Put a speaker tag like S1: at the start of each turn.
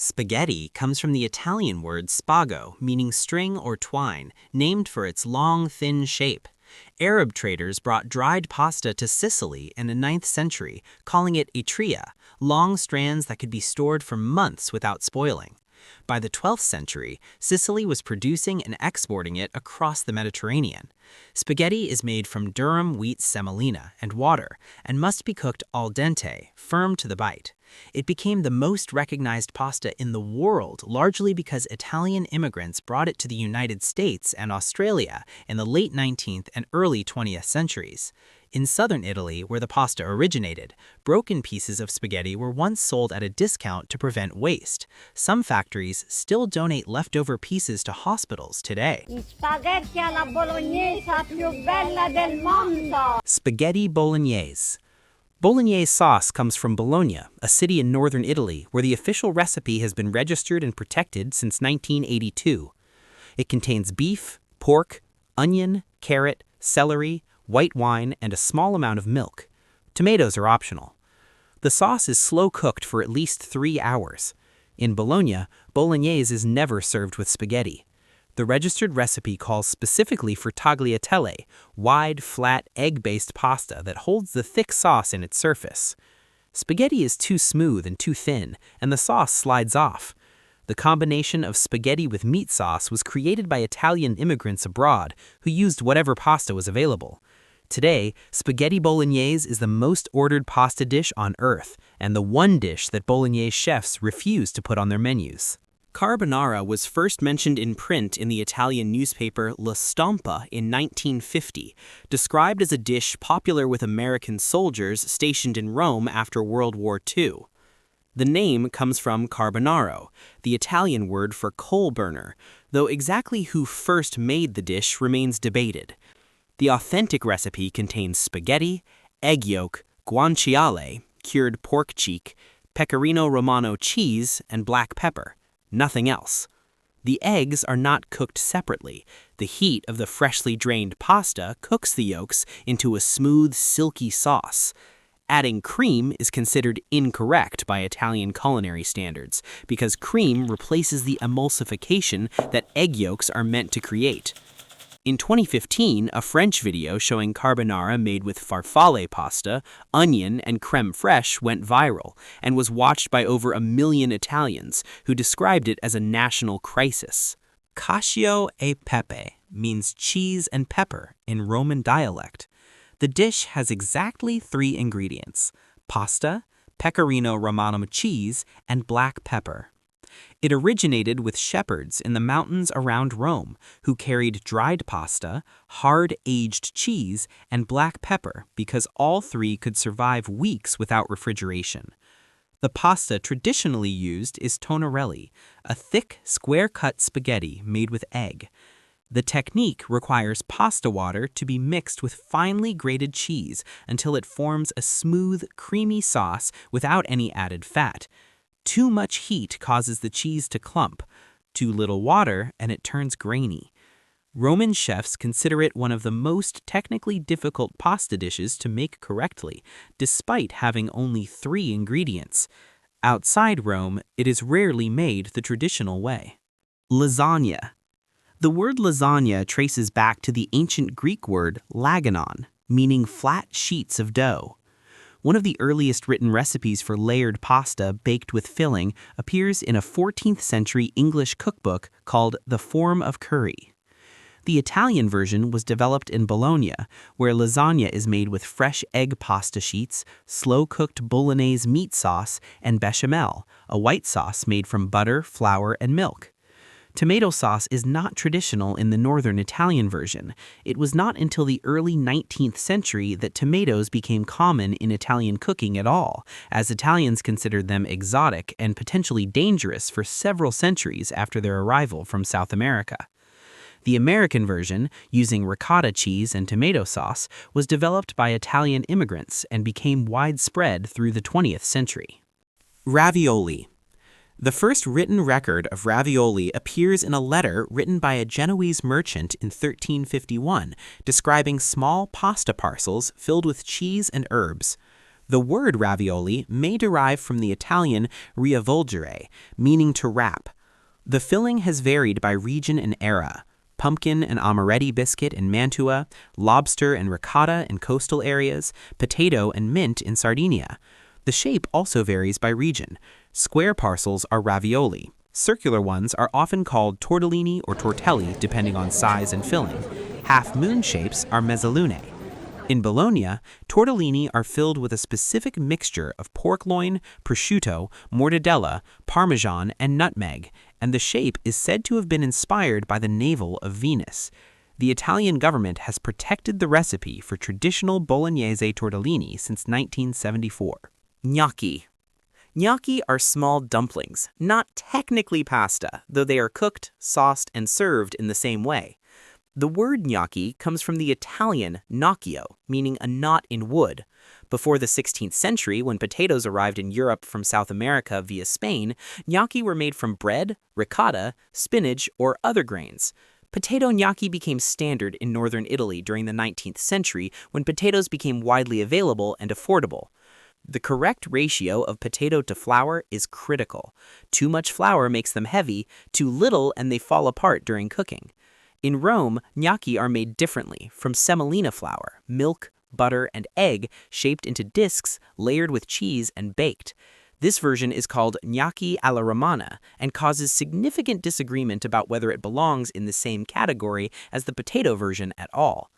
S1: Spaghetti comes from the Italian word spago, meaning string or twine, named for its long, thin shape. Arab traders brought dried pasta to Sicily in the 9th century, calling it etria, long strands that could be stored for months without spoiling. By the 12th century, Sicily was producing and exporting it across the Mediterranean. Spaghetti is made from durum wheat semolina and water and must be cooked al dente, firm to the bite. It became the most recognized pasta in the world largely because Italian immigrants brought it to the United States and Australia in the late 19th and early 20th centuries. In southern Italy, where the pasta originated, broken pieces of spaghetti were once sold at a discount to prevent waste. Some factories still donate leftover pieces to hospitals today.
S2: Spaghetti alla bolognese più bella del mondo.
S1: Spaghetti Bolognese. Bolognese sauce comes from Bologna, a city in northern Italy where the official recipe has been registered and protected since 1982. It contains beef, pork, onion, carrot, celery, white wine, and a small amount of milk. Tomatoes are optional. The sauce is slow cooked for at least 3 hours. In Bologna, bolognese is never served with spaghetti. The registered recipe calls specifically for tagliatelle, wide, flat, egg-based pasta that holds the thick sauce in its surface. Spaghetti is too smooth and too thin, and the sauce slides off. The combination of spaghetti with meat sauce was created by Italian immigrants abroad who used whatever pasta was available. Today, spaghetti bolognese is the most ordered pasta dish on earth, and the one dish that bolognese chefs refuse to put on their menus. Carbonara was first mentioned in print in the Italian newspaper La Stampa in 1950, described as a dish popular with American soldiers stationed in Rome after World War II. The name comes from carbonaro, the Italian word for coal burner, though exactly who first made the dish remains debated. The authentic recipe contains spaghetti, egg yolk, guanciale, cured pork cheek, pecorino romano cheese, and black pepper. Nothing else. The eggs are not cooked separately. The heat of the freshly drained pasta cooks the yolks into a smooth, silky sauce. Adding cream is considered incorrect by Italian culinary standards because cream replaces the emulsification that egg yolks are meant to create. In 2015, a French video showing carbonara made with farfalle pasta, onion, and crème fraîche went viral and was watched by over 1 million Italians who described it as a national crisis. Cacio e Pepe means cheese and pepper in Roman dialect. The dish has exactly 3 ingredients: pasta, pecorino romano cheese, and black pepper. It originated with shepherds in the mountains around Rome who carried dried pasta, hard-aged cheese, and black pepper because all 3 could survive weeks without refrigeration. The pasta traditionally used is tonarelli, a thick, square-cut spaghetti made with egg. The technique requires pasta water to be mixed with finely grated cheese until it forms a smooth, creamy sauce without any added fat. Too much heat causes the cheese to clump. Too little water, and it turns grainy. Roman chefs consider it one of the most technically difficult pasta dishes to make correctly, despite having only 3 ingredients. Outside Rome, it is rarely made the traditional way. Lasagna. The word lasagna traces back to the ancient Greek word laganon, meaning flat sheets of dough. One of the earliest written recipes for layered pasta baked with filling appears in a 14th century English cookbook called The Form of Curry. The Italian version was developed in Bologna, where lasagna is made with fresh egg pasta sheets, slow-cooked bolognese meat sauce, and bechamel, a white sauce made from butter, flour, and milk. Tomato sauce is not traditional in the northern Italian version. It was not until the early 19th century that tomatoes became common in Italian cooking at all, as Italians considered them exotic and potentially dangerous for several centuries after their arrival from South America. The American version, using ricotta cheese and tomato sauce, was developed by Italian immigrants and became widespread through the 20th century. Ravioli. The first written record of ravioli appears in a letter written by a Genoese merchant in 1351, describing small pasta parcels filled with cheese and herbs. The word ravioli may derive from the Italian riavvolgere, meaning to wrap. The filling has varied by region and era. Pumpkin and amaretti biscuit in Mantua, lobster and ricotta in coastal areas, potato and mint in Sardinia. The shape also varies by region. Square parcels are ravioli. Circular ones are often called tortellini or tortelli depending on size and filling. Half-moon shapes are mezzalune. In Bologna, tortellini are filled with a specific mixture of pork loin, prosciutto, mortadella, parmesan, and nutmeg, and the shape is said to have been inspired by the navel of Venus. The Italian government has protected the recipe for traditional Bolognese tortellini since 1974. Gnocchi. Gnocchi are small dumplings, not technically pasta, though they are cooked, sauced, and served in the same way. The word gnocchi comes from the Italian gnocchio, meaning a knot in wood. Before the 16th century, when potatoes arrived in Europe from South America via Spain, gnocchi were made from bread, ricotta, spinach, or other grains. Potato gnocchi became standard in northern Italy during the 19th century when potatoes became widely available and affordable. The correct ratio of potato to flour is critical. Too much flour makes them heavy, too little and they fall apart during cooking. In Rome, gnocchi are made differently, from semolina flour, milk, butter, and egg shaped into discs, layered with cheese, and baked. This version is called gnocchi alla romana and causes significant disagreement about whether it belongs in the same category as the potato version at all.